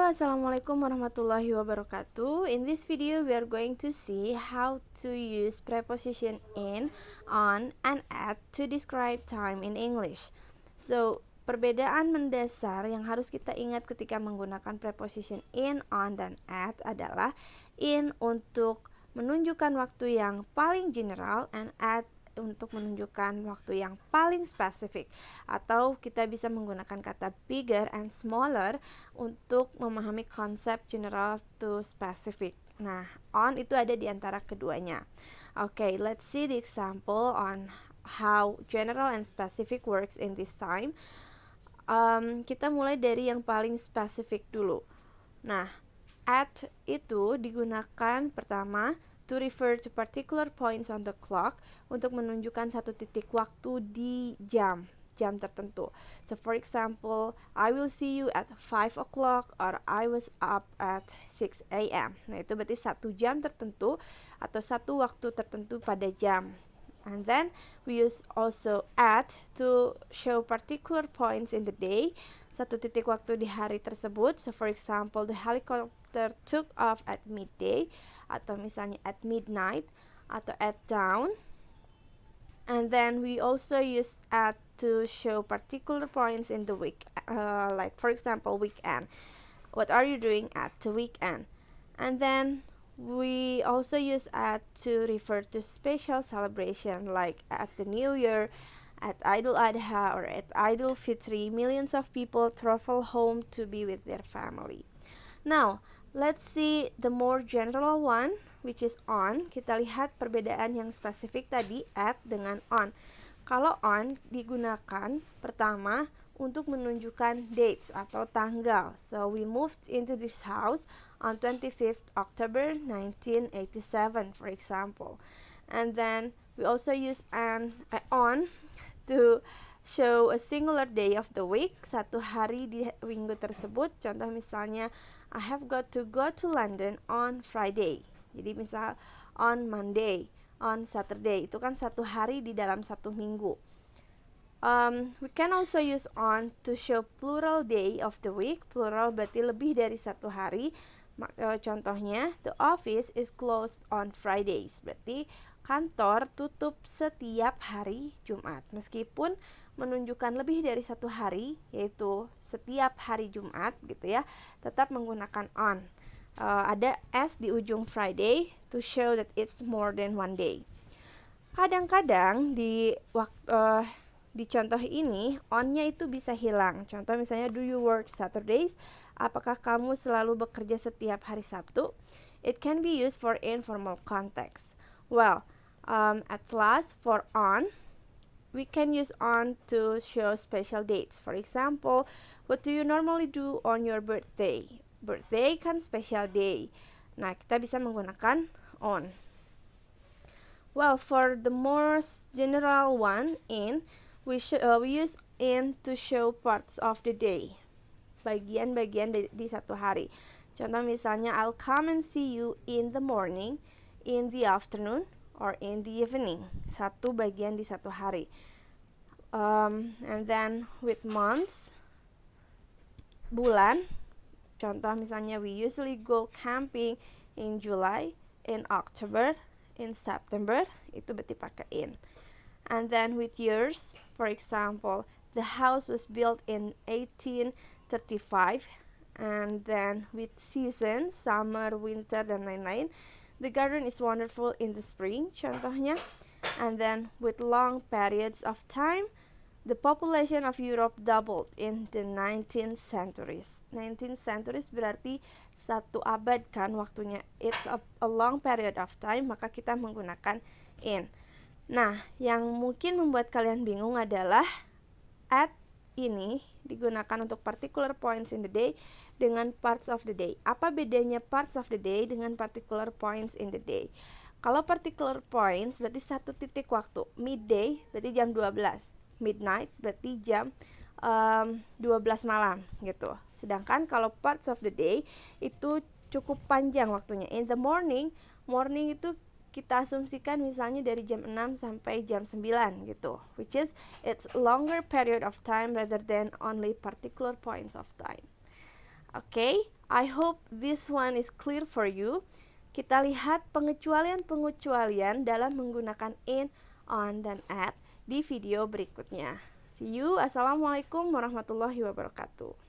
Halo, assalamualaikum warahmatullahi wabarakatuh. In this video, we are going to see how to use preposition in, on, and at to describe time in English. So, perbedaan mendasar yang harus kita ingat ketika menggunakan preposition in, on, dan at adalah in untuk menunjukkan waktu yang paling general and at untuk menunjukkan waktu yang paling spesifik, atau kita bisa menggunakan kata bigger and smaller untuk memahami konsep general to specific. Nah, on itu ada di antara keduanya. Okay, let's see the example on how general and specific works in this time. Kita mulai dari yang paling spesifik dulu. Nah, at itu digunakan pertama to refer to particular points on the clock, untuk menunjukkan satu titik waktu di jam tertentu. So for example, I will see you at 5 o'clock or I was up at 6 a.m. Nah, itu berarti satu jam tertentu atau satu waktu tertentu pada jam. And then we use also at to show particular points in the day, satu titik waktu di hari tersebut. So for example, the helicopter took off at midday, atau misalnya at midnight, atau at dawn. And then we also use at to show particular points in the week, like for example weekend. What are you doing at the weekend? And then we also use at to refer to special celebration, like at the New Year, at Idul Adha, or at Idul Fitri. Millions of people travel home to be with their family. Now, let's see the more general one, which is on. Kita lihat perbedaan yang spesifik tadi, at dengan on. Kalau on digunakan pertama untuk menunjukkan dates atau tanggal. So, we moved into this house on 25th October 1987, for example. And then, we also use on to show a singular day of the week, satu hari di minggu tersebut. Contoh misalnya, I have got to go to London on Friday. Jadi misal on Monday, on Saturday, itu kan satu hari di dalam satu minggu. We can also use on to show plural day of the week. Plural berarti lebih dari satu hari. Contohnya, the office is closed on Fridays. Berarti kantor tutup setiap hari Jumat. Meskipun menunjukkan lebih dari satu hari, yaitu setiap hari Jumat gitu ya, tetap menggunakan on. Ada s di ujung Friday to show that it's more than one day. Kadang-kadang di contoh ini on-nya itu bisa hilang. Contoh misalnya, do you work Saturdays? Apakah kamu selalu bekerja setiap hari Sabtu? It can be used for informal context. Well, at last, for on, we can use on to show special dates. For example, what do you normally do on your birthday? Birthday kan special day. Nah, kita bisa menggunakan on. Well, for the most general one, in, we use in to show parts of the day, bagian-bagian di satu hari. Contoh misalnya, I'll come and see you in the morning, in the afternoon, or in the evening. Satu bagian di satu hari. And then with months, bulan. Contoh misalnya, we usually go camping in July, in October, in September. Itu berarti pakai in. And then with years, for example, the house was built in 1835. And then with season, summer, winter, dan lain-lain. The garden is wonderful in the spring, contohnya. And then with long periods of time, the population of Europe doubled in the 19th centuries. 19th centuries berarti satu abad kan waktunya. It's a long period of time, maka kita menggunakan in. Nah, yang mungkin membuat kalian bingung adalah at ini digunakan untuk particular points in the day dengan parts of the day. Apa bedanya parts of the day dengan particular points in the day? Kalau particular points berarti satu titik waktu. Midday berarti jam 12. Midnight berarti jam 12 malam gitu. Sedangkan kalau parts of the day itu cukup panjang waktunya. In the morning, morning itu kita asumsikan misalnya dari jam 6 sampai jam 9 gitu, which is it's longer period of time rather than only particular points of time. Okay, I hope this one is clear for you. Kita lihat pengecualian-pengecualian dalam menggunakan in, on, dan at di video berikutnya. See you. Assalamualaikum warahmatullahi wabarakatuh.